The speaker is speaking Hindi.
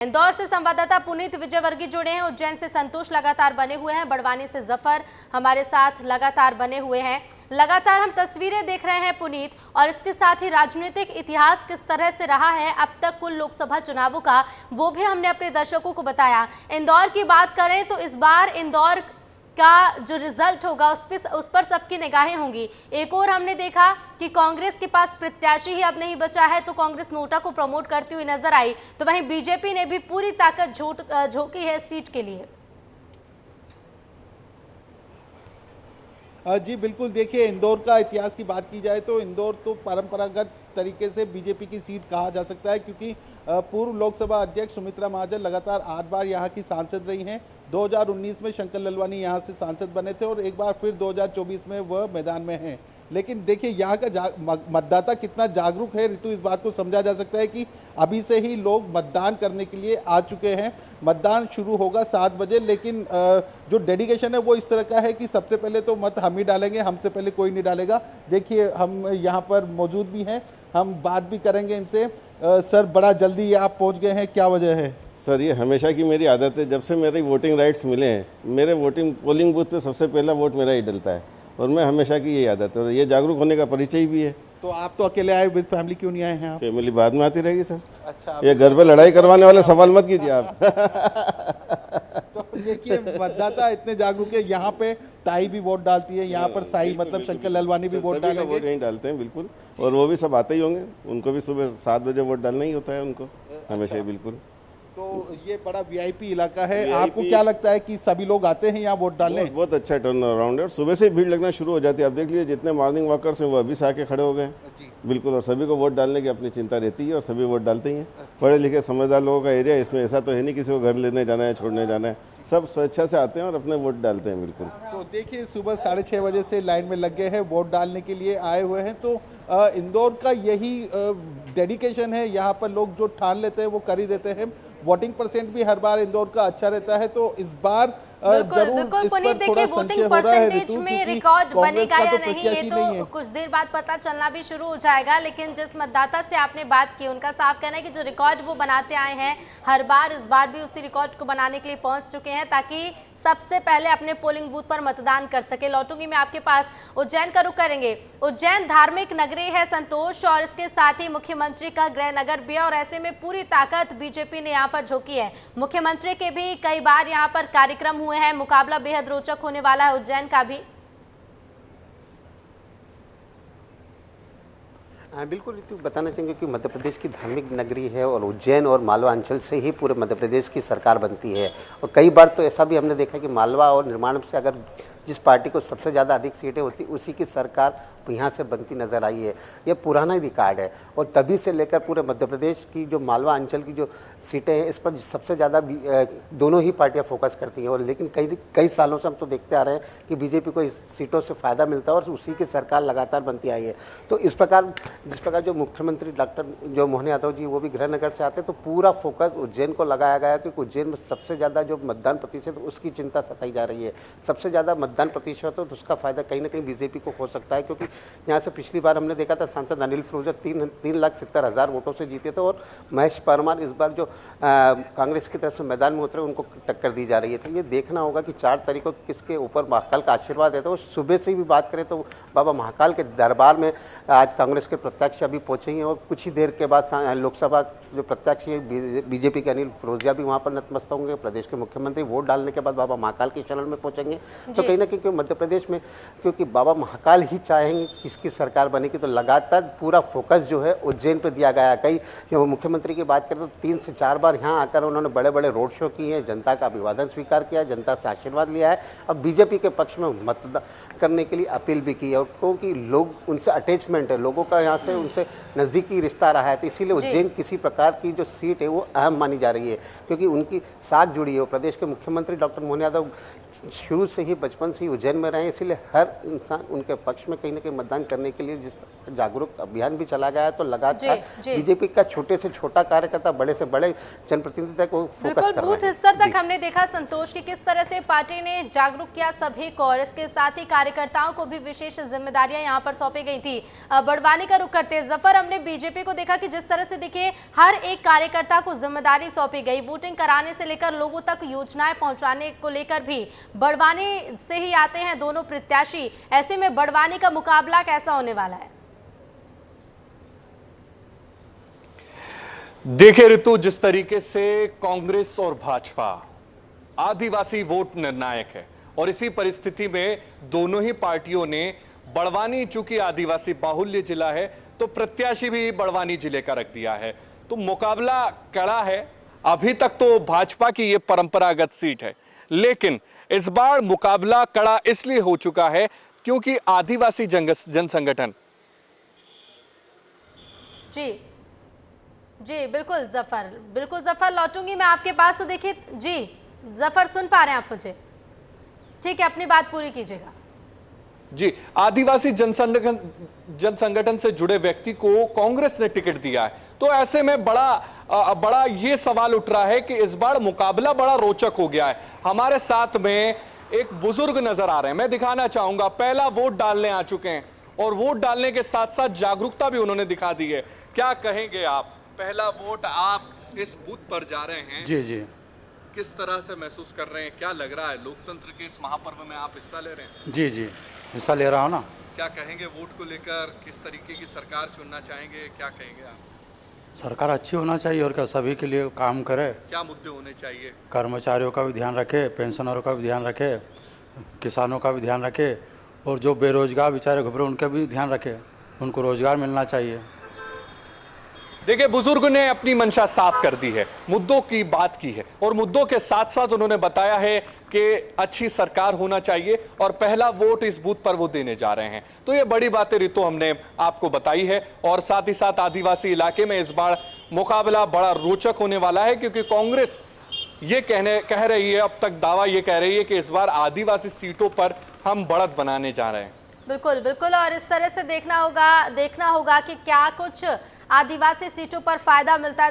इंदौर से संवाददाता पुनीत विजयवर्गीय जुड़े हैं। उज्जैन से संतोष लगातार बने हुए हैं। बड़वानी से जफर हमारे साथ लगातार बने हुए हैं। लगातार हम तस्वीरें देख रहे हैं पुनीत, और इसके साथ ही राजनीतिक इतिहास किस तरह से रहा है अब तक कुल लोकसभा चुनावों का, वो भी हमने अपने दर्शकों को बताया। इंदौर की बात करें तो इस बार इंदौर का जो रिजल्ट होगा उस पर सबकी निगाहें होंगी। एक और हमने देखा कि कांग्रेस के पास प्रत्याशी ही अब नहीं बचा है, तो कांग्रेस नोटा को प्रमोट करती हुई नजर आई, तो वहीं बीजेपी ने भी पूरी ताकत झोंकी है सीट के लिए। जी बिल्कुल, देखिए इंदौर का इतिहास की बात की जाए तो इंदौर तो परंपरागत तरीके से बीजेपी की सीट कहा जा सकता है, क्योंकि पूर्व लोकसभा अध्यक्ष सुमित्रा महाजन लगातार 8 बार यहाँ की सांसद रही हैं। 2019 में शंकर ललवानी यहाँ से सांसद बने थे और एक बार फिर 2024 में वह मैदान में हैं। लेकिन देखिए यहाँ का मतदाता कितना जागरूक है ऋतु, इस बात को समझा जा सकता है कि अभी से ही लोग मतदान करने के लिए आ चुके हैं। मतदान शुरू होगा 7 बजे, लेकिन जो डेडिकेशन है वो इस तरह का है कि सबसे पहले तो मत हम ही डालेंगे, हमसे पहले कोई नहीं डालेगा। देखिए हम यहाँ पर मौजूद भी हैं, हम बात भी करेंगे इनसे। सर, बड़ा जल्दी आप पहुँच गए हैं, क्या वजह है? सर, ये हमेशा की मेरी आदत है। जब से मेरी वोटिंग राइट्स मिले हैं, मेरे पोलिंग बूथ पे सबसे पहला वोट मेरा ही डलता है, और मैं हमेशा की यही आदत है, और ये जागरूक होने का परिचय भी है। तो आप तो अकेले आए, विद फैमिली क्यों नहीं आए हैं आप? फैमिली बाद में आती रहेगी सर। अच्छा, ये घर पे लड़ाई करवाने वाले सवाल मत कीजिए आप। तो देखिए मतदाता इतने जागरूक है, यहाँ पे ताई भी वोट डालती है, यहाँ पर साई मतलब शंकर ललवानी भी वोट डालेंगे। वोट नहीं डालते हैं बिल्कुल, और वो भी सब आते ही होंगे। उनको भी सुबह 7 बजे वोट डालना ही होता है उनको हमेशा ही। बिल्कुल। तो ये बड़ा वीआईपी इलाका है। आपको क्या लगता है कि सभी लोग आते हैं यहाँ वोट डालने? बहुत अच्छा टर्न अराउंड है, और सुबह से भीड़ लगना शुरू हो जाती है। आप देख लीजिए जितने मॉर्निंग वॉकर्स हैं वो अभी से आके खड़े हो गए। बिल्कुल, और सभी को वोट डालने की अपनी चिंता रहती है, और सभी वोट डालते ही हैं। पढ़े लिखे समझदार लोगों का एरिया, इसमें ऐसा तो है नहीं किसी को घर लेने जाना है, छोड़ने जाना है। सब स्वेच्छा से आते हैं और अपने वोट डालते हैं। बिल्कुल। तो देखिए सुबह 6:30 बजे से लाइन में लग गए हैं, वोट डालने के लिए आए हुए हैं। तो इंदौर का यही डेडिकेशन है, यहाँ पर लोग जो ठान लेते हैं वो कर ही देते हैं। वोटिंग परसेंट भी हर बार इंदौर का अच्छा रहता है, तो इस बार बिल्कुल पुनीत, देखिए वोटिंग परसेंटेज में रिकॉर्ड बनेगा या नहीं ये तो कुछ देर बाद पता चलना भी शुरू हो जाएगा। लेकिन जिस मतदाता से आपने बात की उनका साफ कहना है कि जो रिकॉर्ड वो बनाते आए हैं हर बार, इस बार भी उसी रिकॉर्ड को बनाने के लिए पहुंच चुके हैं, ताकि सबसे पहले अपने पोलिंग बूथ पर मतदान कर सके। लौटूंगी मैं आपके पास, उज्जैन का रुख करेंगे। उज्जैन धार्मिक नगरी है संतोष, और इसके साथ ही मुख्यमंत्री का गृह नगर भी है, और ऐसे में पूरी ताकत बीजेपी ने यहाँ पर झोंकी है। मुख्यमंत्री के भी कई बार यहाँ पर कार्यक्रम हुए हैं, मुकाबला बेहद रोचक होने वाला है उज्जैन का भी। बिल्कुल ऋतु, बताना चाहेंगे कि मध्य प्रदेश की धार्मिक नगरी है, और उज्जैन और मालवा अंचल से ही पूरे मध्य प्रदेश की सरकार बनती है। और कई बार तो ऐसा भी हमने देखा कि मालवा और निर्माण से अगर जिस पार्टी को सबसे ज़्यादा अधिक सीटें होती उसी की सरकार यहाँ से बनती नजर आई है। यह पुराना रिकॉर्ड है, और तभी से लेकर पूरे मध्य प्रदेश की जो मालवा अंचल की जो सीटें हैं इस पर सबसे ज़्यादा दोनों ही पार्टियां फोकस करती हैं। और लेकिन कई सालों से हम तो देखते आ रहे हैं कि बीजेपी को इस सीटों से फ़ायदा मिलता है, और उसी की सरकार लगातार बनती आई है। तो इस प्रकार जिस प्रकार जो मुख्यमंत्री डॉक्टर जो मोहन यादव जी वो भी गृह नगर से आते हैं, तो पूरा फोकस उज्जैन को लगाया गया, क्योंकि उज्जैन में सबसे ज़्यादा जो मतदान प्रतिशत उसकी चिंता सताई जा रही है। सबसे ज़्यादा मतदान प्रतिशत हो तो उसका फायदा कहीं ना कहीं बीजेपी को हो सकता है, क्योंकि यहाँ से पिछली बार हमने देखा था सांसद अनिल फिरोजा 3,70,000 वोटों से जीते थे, और महेश परमार इस बार जो कांग्रेस की तरफ से मैदान में उतरे उनको टक्कर दी जा रही है। तो ये देखना होगा कि 4 तारीख को किसके ऊपर महाकाल का आशीर्वाद रहता है। और सुबह से भी बात करें तो बाबा महाकाल के दरबार में आज कांग्रेस के प्रत्याशी अभी पहुँचे हैं, और कुछ ही देर के बाद लोकसभा जो प्रत्याशी बीजेपी के अनिल फिरोजिया भी वहाँ पर नतमस्तक होंगे। प्रदेश के मुख्यमंत्री वोट डालने के बाद बाबा महाकाल के शरण में पहुँचेंगे। तो कहीं ना कहीं मध्य प्रदेश में क्योंकि बाबा महाकाल ही चाहेंगे किसकी सरकार बनेगी, तो लगातार पूरा फोकस जो है उज्जैन पर दिया गया है। कई मुख्यमंत्री की बात करें तो 3 से 4 बार यहाँ आकर उन्होंने बड़े बड़े रोड शो किए हैं, जनता का अभिवादन स्वीकार किया, जनता से आशीर्वाद लिया है, और बीजेपी के पक्ष में मतदान करने के लिए अपील भी की है। और क्योंकि लोग उनसे अटैचमेंट है, लोगों का यहाँ से उनसे नज़दीकी रिश्ता रहा है, तो इसीलिए उज्जैन किसी प्रकार की जो सीट है वो अहम मानी जा रही है, क्योंकि उनकी साख जुड़ी है। प्रदेश के मुख्यमंत्री डॉक्टर मोहन यादव शुरू से ही बचपन बचपन से ही उज्जैन में रहे हैं, इसलिए हर इंसान उनके पक्ष में कहीं ना कहीं मतदान करने के लिए जिस जागरूक अभियान भी चला गया है, तो लगातार बीजेपी का छोटे से छोटा कार्यकर्ता बड़े से बड़े जनप्रतिनिधि तक वो फोकस कर रहे हैं। बूथ स्तर तक हमने देखा संतोष की किस तरह से पार्टी ने जागरूक किया सभी को, और इसके साथ ही कार्यकर्ताओं को भी विशेष जिम्मेदारियां यहां पर सौंपी गई थी। बड़वानी का रुख करते जफर, हमने बीजेपी को देखा कि जिस तरह से देखिए हर एक कार्यकर्ता को जिम्मेदारी सौंपी गई, वोटिंग कराने से लेकर लोगों तक योजनाएं पहुंचाने को लेकर भी। बड़वानी से ही आते हैं दोनों प्रत्याशी, ऐसे में बड़वानी का मुकाबला कैसा होने वाला है? देखिए ऋतु, जिस तरीके से कांग्रेस और भाजपा आदिवासी वोट निर्णायक है, और इसी परिस्थिति में दोनों ही पार्टियों ने बड़वानी, चूंकि आदिवासी बाहुल्य जिला है, तो प्रत्याशी भी बड़वानी जिले का रख दिया है, तो मुकाबला कड़ा है। अभी तक तो भाजपा की यह परंपरागत सीट है, लेकिन इस बार मुकाबला कड़ा इसलिए हो चुका है क्योंकि आदिवासी जन संगठन। जी बिल्कुल जफर, लौटूंगी मैं आपके पास। तो देखिए जी जफर, सुन पा रहे हैं आप मुझे? ठीक है, अपनी बात पूरी कीजिएगा। जी, आदिवासी जन संगठन से जुड़े व्यक्ति को कांग्रेस ने टिकट दिया है, तो ऐसे में बड़ा ये सवाल उठ रहा है कि इस बार मुकाबला बड़ा रोचक हो गया है। हमारे साथ में एक बुजुर्ग नजर आ रहे हैं, मैं दिखाना चाहूंगा। पहला वोट डालने आ चुके हैं, और वोट डालने के साथ साथ जागरूकता भी उन्होंने दिखा दी है। क्या कहेंगे आप? पहला वोट आप इस बूथ पर जा रहे हैं, जी, किस तरह से महसूस कर रहे हैं? क्या लग रहा है लोकतंत्र के इस महापर्व में आप हिस्सा ले रहे हैं? जी हिस्सा ले रहा हूँ ना। क्या कहेंगे वोट को लेकर? किस तरीके की सरकार चुनना चाहेंगे? क्या कहेंगे आप? सरकार अच्छी होना चाहिए और क्या सभी के लिए काम करे। क्या मुद्दे होने चाहिए? कर्मचारियों का भी ध्यान रखे, पेंशनरों का भी ध्यान रखे, किसानों का भी ध्यान रखे, और जो बेरोजगार बेचारे घबरे उनका भी ध्यान रखे, उनको रोजगार मिलना चाहिए। देखिए, बुजुर्ग ने अपनी मंशा साफ कर दी है, मुद्दों की बात की है, और मुद्दों के साथ साथ उन्होंने बताया है कि अच्छी सरकार होना चाहिए, और पहला वोट इस बूथ पर वो देने जा रहे हैं। तो ये बड़ी बातें ऋतु हमने आपको बताई है, और साथ ही साथ आदिवासी इलाके में इस बार मुकाबला बड़ा रोचक होने वाला है, क्योंकि कांग्रेस ये कह रही है, अब तक दावा ये कह रही है कि इस बार आदिवासी सीटों पर हम बढ़त बनाने जा रहे हैं। बिल्कुल, और इस तरह से देखना होगा कि क्या कुछ आदिवासी सीटों पर फायदा मिलता है।